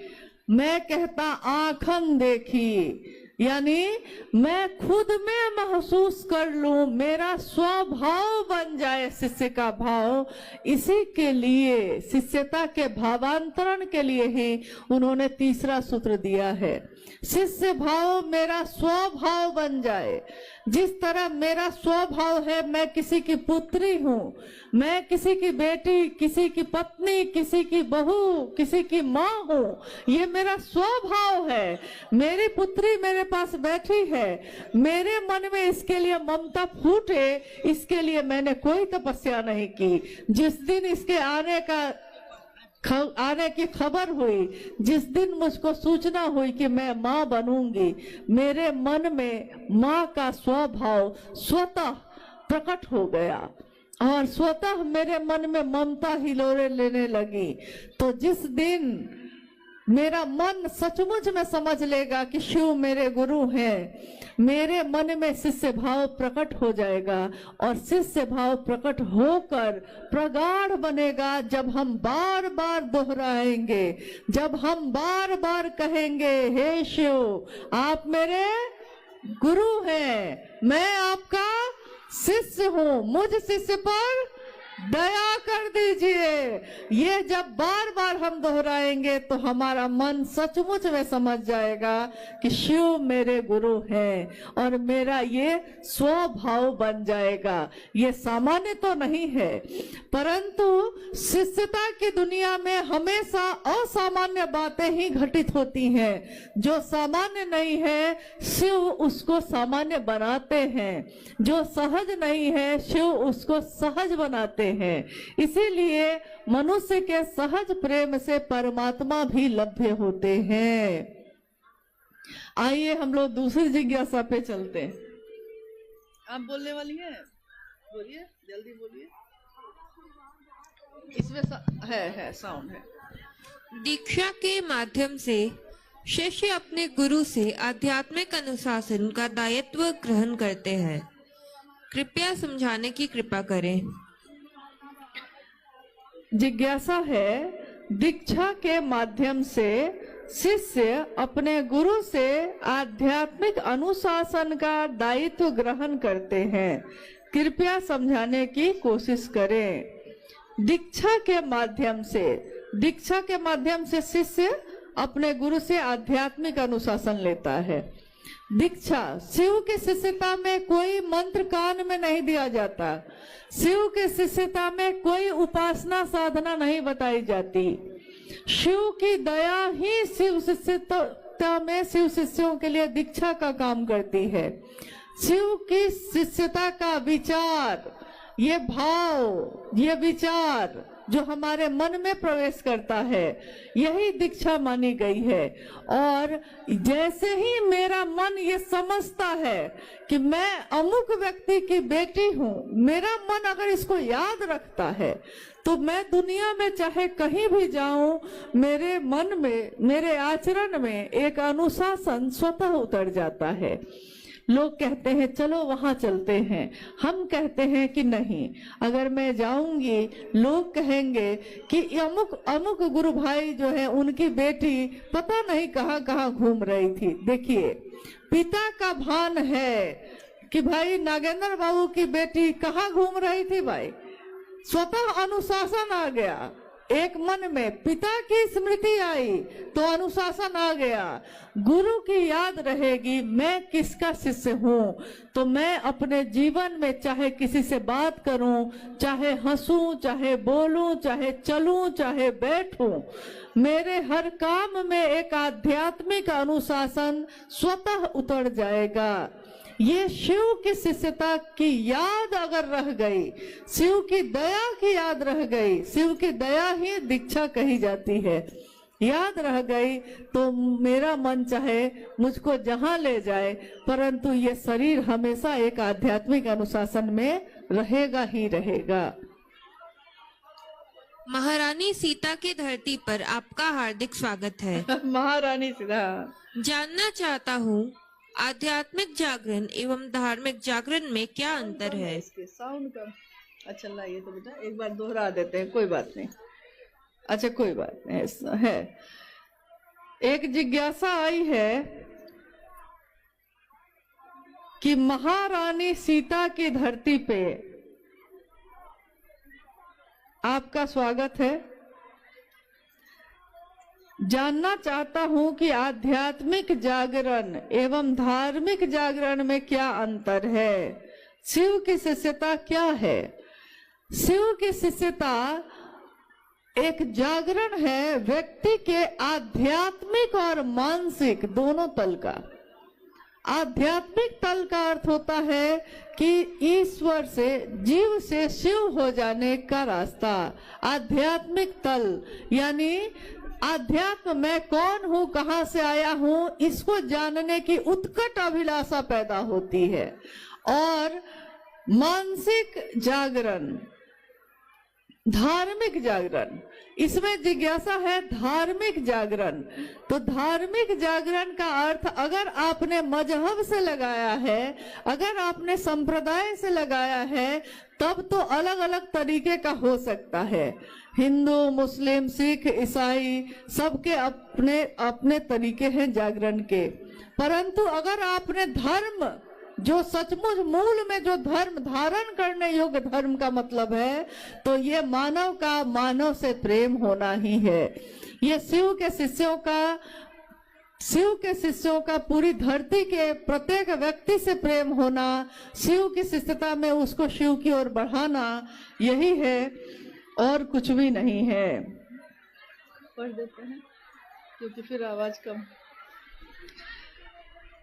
मैं कहता आंखन देखी। यानी मैं खुद में महसूस कर लूं, मेरा स्वभाव बन जाए शिष्य का भाव। इसी के लिए, शिष्यता के भावांतरण के लिए ही उन्होंने तीसरा सूत्र दिया है, शिष्य भाव मेरा स्वभाव बन जाए। जिस तरह मेरा स्वभाव है, मैं किसी की पुत्री हूँ, मैं किसी की बेटी, किसी की पत्नी, किसी की बहू, किसी की माँ हूँ, ये मेरा स्वभाव है। मेरी पुत्री मेरे पास बैठी है, मेरे मन में इसके लिए ममता फूटे, इसके लिए मैंने कोई तपस्या नहीं की। जिस दिन इसके आने की खबर हुई, जिस दिन मुझको सूचना हुई कि मैं माँ बनूंगी, मेरे मन में माँ का स्वभाव स्वतः प्रकट हो गया और स्वतः मेरे मन में ममता हिलोरे लेने लगी। तो जिस दिन मेरा मन सचमुच में समझ लेगा कि शिव मेरे गुरु हैं, मेरे मन में शिष्य भाव प्रकट हो जाएगा और शिष्य भाव प्रकट होकर प्रगाढ़ बनेगा। जब हम बार बार दोहराएंगे, जब हम बार बार कहेंगे, हे शिव आप मेरे गुरु हैं, मैं आपका शिष्य हूँ, मुझ शिष्य पर दया कर दीजिए। ये जब बार बार हम दोहराएंगे तो हमारा मन सचमुच में समझ जाएगा कि शिव मेरे गुरु हैं और मेरा ये स्वभाव बन जाएगा। ये सामान्य तो नहीं है, परंतु शिष्यता की दुनिया में हमेशा असामान्य बातें ही घटित होती हैं। जो सामान्य नहीं है, शिव उसको सामान्य बनाते हैं। जो सहज नहीं है, शिव उसको सहज बनाते हैं। इसीलिए मनुष्य के सहज प्रेम से परमात्मा भी लभ्य होते हैं। आइए हम लोग दूसरी जिज्ञासा पे चलते हैं। आप बोलने वाली हैं? बोलिए, जल्दी बोलिए। इसमें है साउंड है। दीक्षा के माध्यम से शिष्य अपने गुरु से आध्यात्मिक अनुशासन का दायित्व ग्रहण करते हैं। कृपया समझाने की कृपा करें। जिज्ञासा है, दीक्षा के माध्यम से शिष्य अपने गुरु से आध्यात्मिक अनुशासन का दायित्व ग्रहण करते हैं। कृपया समझाने की कोशिश करें। दीक्षा के माध्यम से शिष्य अपने गुरु से आध्यात्मिक अनुशासन लेता है। दीक्षा, शिव की शिष्यता में कोई मंत्र कान में नहीं दिया जाता। शिव की शिष्यता में कोई उपासना साधना नहीं बताई जाती। शिव की दया ही शिव शिष्यता में शिव शिष्यों के लिए दीक्षा का काम करती है। शिव की शिष्यता का विचार, ये भाव, ये विचार जो हमारे मन में प्रवेश करता है, यही दीक्षा मानी गई है। और जैसे ही मेरा मन ये समझता है कि मैं अमुक व्यक्ति की बेटी हूँ, मेरा मन अगर इसको याद रखता है तो मैं दुनिया में चाहे कहीं भी जाऊं, मेरे मन में, मेरे आचरण में एक अनुशासन स्वतः उतर जाता है। लोग कहते हैं चलो वहां चलते हैं, हम कहते हैं कि नहीं, अगर मैं जाऊंगी लोग कहेंगे कि अमुक गुरु भाई जो है उनकी बेटी पता नहीं कहाँ कहाँ घूम रही थी। देखिए, पिता का भान है कि भाई नागेंद्र बाबू की बेटी कहाँ घूम रही थी, भाई स्वतः अनुशासन आ गया। एक मन में पिता की स्मृति आई तो अनुशासन आ गया। गुरु की याद रहेगी मैं किसका शिष्य हूँ, तो मैं अपने जीवन में चाहे किसी से बात करूं, चाहे हंसूं, चाहे बोलूं, चाहे चलूं, चाहे बैठूं, मेरे हर काम में एक आध्यात्मिक अनुशासन स्वतः उतर जाएगा। ये शिव की शिष्यता की याद अगर रह गई, शिव की दया की याद रह गई, शिव की दया ही दीक्षा कही जाती है, याद रह गई तो मेरा मन चाहे मुझको जहां ले जाए, परंतु ये शरीर हमेशा एक आध्यात्मिक अनुशासन में रहेगा ही रहेगा। महारानी सीता की धरती पर आपका हार्दिक स्वागत है। महारानी सीता, जानना चाहता हूँ आध्यात्मिक जागरण एवं धार्मिक जागरण में क्या अंतर है? इसके साउंड का अच्छा लाइए तो बेटा एक बार दोहरा देते हैं, कोई बात नहीं। अच्छा कोई बात नहीं, ऐसा है। एक जिज्ञासा आई है कि महारानी सीता की धरती पे आपका स्वागत है। जानना चाहता हूं कि आध्यात्मिक जागरण एवं धार्मिक जागरण में क्या अंतर है, शिव की शिष्यता क्या है। शिव की शिष्यता एक जागरण है व्यक्ति के आध्यात्मिक और मानसिक दोनों तल का। आध्यात्मिक तल का अर्थ होता है कि ईश्वर से, जीव से शिव हो जाने का रास्ता। आध्यात्मिक तल यानी आध्यात्म मैं कौन हूँ, कहाँ से आया हूँ, इसको जानने की उत्कट अभिलाषा पैदा होती है। और मानसिक जागरण, धार्मिक जागरण, इसमें जिज्ञासा है धार्मिक जागरण। तो धार्मिक जागरण का अर्थ अगर आपने मजहब से लगाया है, अगर आपने संप्रदाय से लगाया है, तब तो अलग अलग तरीके का हो सकता है। हिंदू, मुस्लिम, सिख, ईसाई सबके अपने अपने तरीके हैं जागरण के। परंतु अगर आपने धर्म, जो सचमुच मूल में जो धर्म धारण करने योग्य धर्म का मतलब है, तो ये मानव का मानव से प्रेम होना ही है। ये शिव के शिष्यों का पूरी धरती के प्रत्येक व्यक्ति से प्रेम होना, शिव की शिष्यता में उसको शिव की ओर बढ़ाना, यही है और कुछ भी नहीं है। पढ़ देते हैं क्योंकि फिर आवाज कम।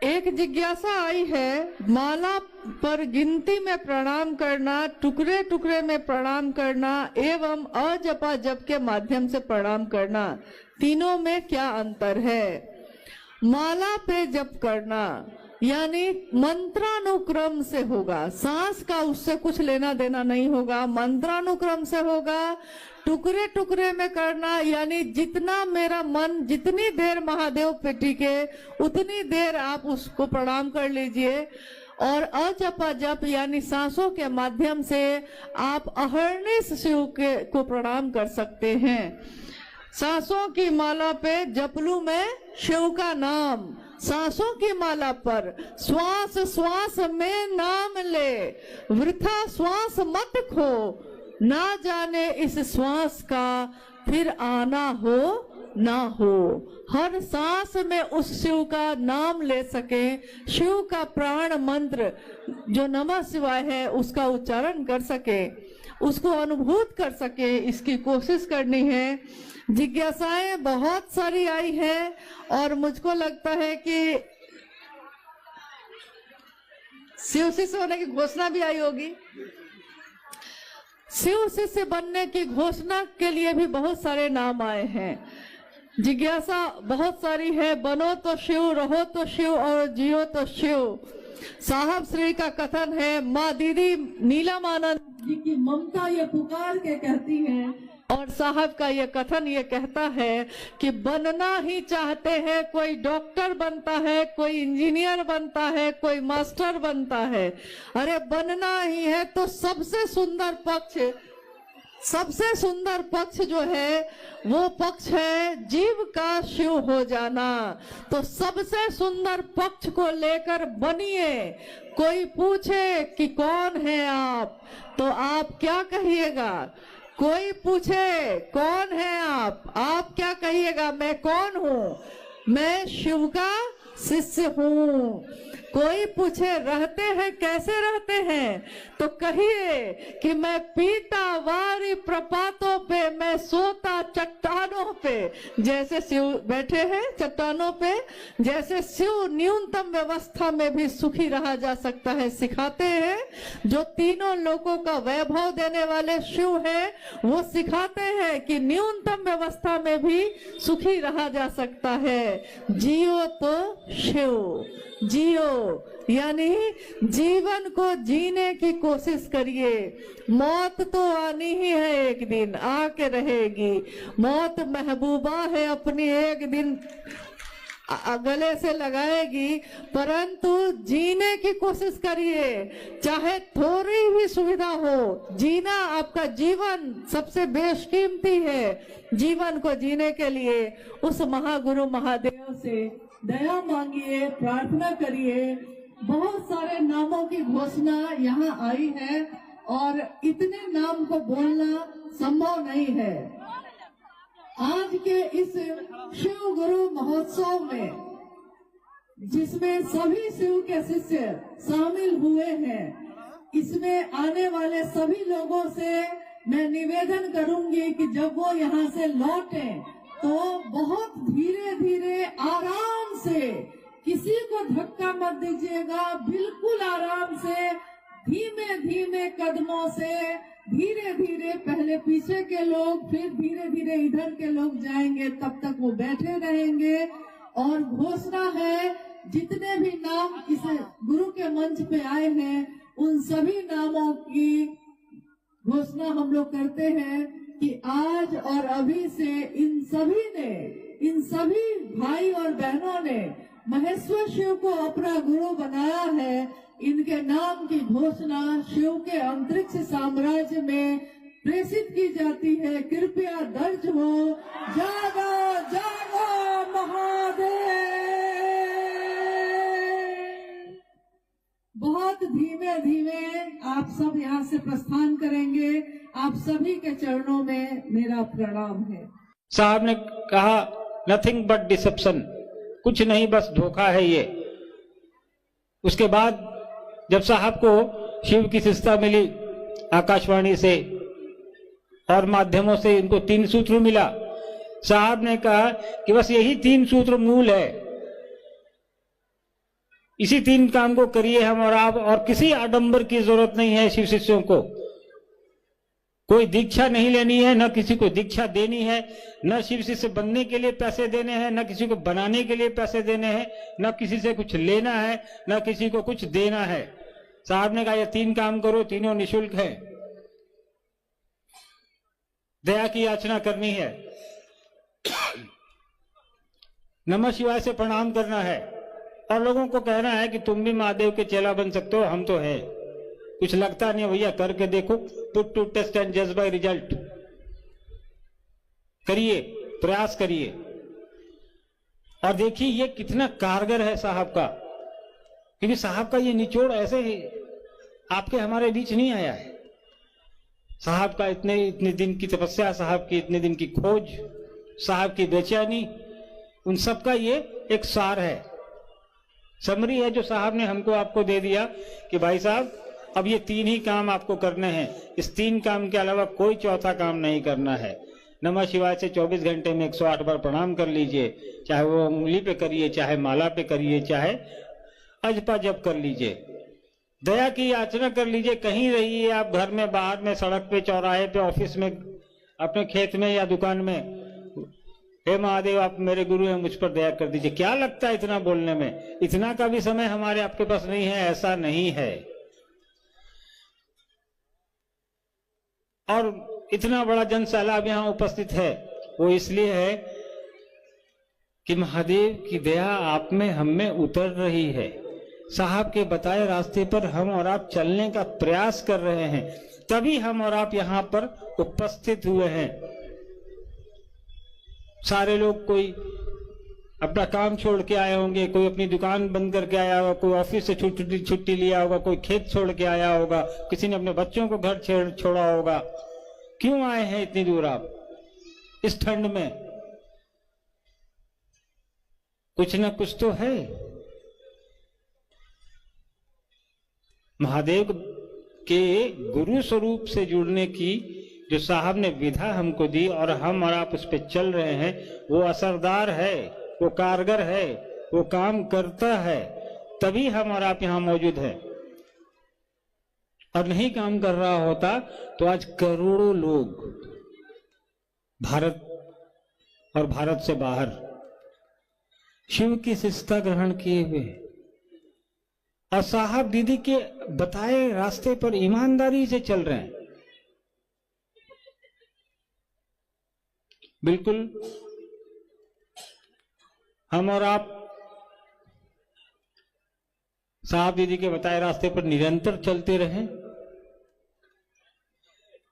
एक जिज्ञासा आई है, माला पर गिनती में प्रणाम करना, टुकड़े टुकड़े में प्रणाम करना एवं अजपा जप के माध्यम से प्रणाम करना, तीनों में क्या अंतर है। माला पे जप करना यानी मंत्रानुक्रम से होगा, सांस का उससे कुछ लेना देना नहीं होगा, मंत्रानुक्रम से होगा। टुकड़े टुकड़े में करना यानी जितना मेरा मन जितनी देर महादेव पे टिके उतनी देर आप उसको प्रणाम कर लीजिए। और अजपा जप यानी सांसों के माध्यम से आप अहर्निश शिव के को प्रणाम कर सकते हैं। सांसों की माला पे जपलू में शिव का नाम, सांसों की माला पर श्वास श्वास में नाम ले, वृथा श्वास मत खो, ना जाने इस श्वास का फिर आना हो ना हो। हर सांस में उस शिव का नाम ले सके, शिव का प्राण मंत्र जो नमः शिवाय है उसका उच्चारण कर सके, उसको अनुभूत कर सके, इसकी कोशिश करनी है। जिज्ञासाएं बहुत सारी आई है और मुझको लगता है कि शिव शिष्य होने की घोषणा भी आई होगी। शिव शिष्य बनने की घोषणा के लिए भी बहुत सारे नाम आए हैं। जिज्ञासा बहुत सारी है, बनो तो शिव, रहो तो शिव और जियो तो शिव। साहब श्री का कथन है, माँ दीदी नीलम आनंद जी की ममता ये पुकार के कहती है, और साहब का ये कथन ये कहता है कि बनना ही चाहते हैं, कोई डॉक्टर बनता है, कोई इंजीनियर बनता है, कोई मास्टर बनता है। अरे बनना ही है तो सबसे सुंदर पक्ष जो है वो पक्ष है जीव का शिव हो जाना। तो सबसे सुंदर पक्ष को लेकर बनिए। कोई पूछे कि कौन है आप, तो आप क्या कहिएगा? कोई पूछे कौन है आप क्या कहिएगा? मैं कौन हूँ? मैं शिव का शिष्य हूँ। कोई पूछे रहते हैं कैसे रहते हैं, तो कहिए कि मैं पीता वारी प्रपातों पे, मैं सोता चट्टानों पे। जैसे शिव बैठे हैं चट्टानों पे, जैसे शिव न्यूनतम व्यवस्था में भी सुखी रहा जा सकता है सिखाते हैं। जो तीनों लोगों का वैभव देने वाले शिव है वो सिखाते हैं कि न्यूनतम व्यवस्था में भी सुखी रहा जा सकता है। जियो तो शिव, जियो यानी जीवन को जीने की कोशिश करिए। मौत तो आनी ही है, एक दिन आके रहेगी। मौत महबूबा है, अपनी एक दिन गले से लगाएगी, परंतु जीने की कोशिश करिए। चाहे थोड़ी भी सुविधा हो, जीना आपका जीवन सबसे बेशकीमती है। जीवन को जीने के लिए उस महागुरु महादेव से दया मांगिए, प्रार्थना करिए। बहुत सारे नामों की घोषणा यहाँ आई है और इतने नाम को बोलना संभव नहीं है। आज के इस शिव गुरु महोत्सव में, जिसमें सभी शिव के शिष्य शामिल हुए हैं, इसमें आने वाले सभी लोगों से मैं निवेदन करूंगी कि जब वो यहाँ से लौटें तो बहुत धीरे धीरे आराम से, किसी को धक्का मत दीजिएगा, बिल्कुल आराम से, धीमे धीमे कदमों से, धीरे धीरे पहले पीछे के लोग, फिर धीरे धीरे इधर के लोग जाएंगे, तब तक वो बैठे रहेंगे। और घोषणा है, जितने भी नाम इस गुरु के मंच पे आए हैं उन सभी नामों की घोषणा हम लोग करते हैं कि आज और अभी से इन सभी भाई और बहनों ने महेश्वर शिव को अपना गुरु बनाया है। इनके नाम की घोषणा शिव के अंतरिक्ष साम्राज्य में प्रेषित की जाती है। कृपया दर्ज हो। जागो जागो महादेव। बहुत धीमे धीमे आप सब यहाँ से प्रस्थान करेंगे। आप सभी के चरणों में मेरा प्रणाम है। साहब ने कहा नथिंग बट डिसेप्शन, कुछ नहीं बस धोखा है ये। उसके बाद जब साहब को शिव की शिष्यता मिली आकाशवाणी से और माध्यमों से, इनको 3 सूत्र मिला। साहब ने कहा कि बस यही 3 सूत्र मूल है, इसी 3 काम को करिए हम और आप, और किसी आडंबर की जरूरत नहीं है शिव शिष्यों को। कोई दीक्षा नहीं लेनी है, न किसी को दीक्षा देनी है, न शिव शिष्य बनने के लिए पैसे देने हैं, न किसी को बनाने के लिए पैसे देने हैं, न किसी से कुछ लेना है, न किसी को कुछ देना है। साहब ने कहा ये 3 काम करो, तीनों निःशुल्क है। दया की याचना करनी है, नमः शिवाय से प्रणाम करना है, और लोगों को कहना है कि तुम भी महादेव के चेला बन सकते हो, हम तो हैं। कुछ लगता नहीं भैया, करके देखो। पुट टू टेस्ट एंड जज बाय रिजल्ट। करिए, प्रयास करिए और देखिए ये कितना कारगर है साहब का। क्योंकि साहब का ये निचोड़ ऐसे ही आपके हमारे बीच नहीं आया है। साहब का इतने दिन की तपस्या, साहब की इतने दिन की खोज, साहब की बेचैनी, उन सब का ये एक सार है, समरी है जो साहब ने हमको आपको दे दिया कि भाई साहब अब ये 3 ही काम आपको करने हैं, इस 3 काम के अलावा कोई चौथा काम नहीं करना है। नमः शिवाय से 24 घंटे में 108 बार प्रणाम कर लीजिए, चाहे वो उंगली पे करिए, चाहे माला पे करिए, चाहे अजपा जप कर लीजिए। दया की याचना कर लीजिए, कहीं रहिए आप, घर में, बाहर में, सड़क पे, चौराहे पे, ऑफिस में, अपने खेत में या दुकान में, हे महादेव आप मेरे गुरु हैं, मुझ पर दया कर दीजिए। क्या लगता है इतना बोलने में? इतना का भी समय हमारे आपके पास नहीं है, ऐसा नहीं है। और इतना बड़ा जन सैलाब यहाँ उपस्थित है, वो इसलिए है कि महादेव की दया आप में, हम में उतर रही है। साहब के बताए रास्ते पर हम और आप चलने का प्रयास कर रहे हैं, तभी हम और आप यहाँ पर उपस्थित हुए हैं। सारे लोग, कोई अपना काम छोड़ के आए होंगे, कोई अपनी दुकान बंद करके आया होगा, कोई ऑफिस से छुट्टी लिया होगा, कोई खेत छोड़ के आया होगा, किसी ने अपने बच्चों को घर छोड़ा होगा। क्यों आए हैं इतनी दूर आप इस ठंड में? कुछ ना कुछ तो है। महादेव के गुरु स्वरूप से जुड़ने की जो साहब ने विधा हमको दी और हम और आप उस पर चल रहे हैं, वो असरदार है, वो कारगर है, वो काम करता है, तभी हम और आप यहां मौजूद हैं। और नहीं काम कर रहा होता तो आज करोड़ों लोग भारत और भारत से बाहर शिव की शिष्टता ग्रहण किए हुए और साहब दीदी के बताए रास्ते पर ईमानदारी से चल रहे हैं। बिल्कुल हम और आप साहब दीदी के बताए रास्ते पर निरंतर चलते रहें,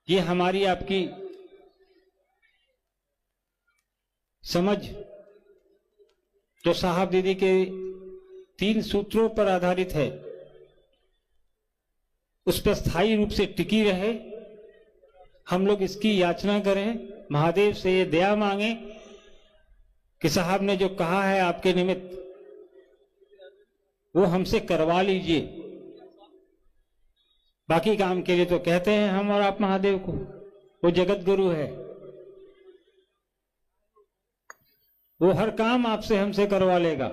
ये हमारी आपकी समझ जो साहब दीदी के 3 सूत्रों पर आधारित है, उस पर स्थायी रूप से टिकी रहे। हम लोग इसकी याचना करें, महादेव से ये दया मांगे कि साहब ने जो कहा है आपके निमित्त वो हमसे करवा लीजिए। बाकी काम के लिए तो कहते हैं हम और आप महादेव को, वो जगत गुरु है, वो हर काम आपसे हमसे करवा लेगा।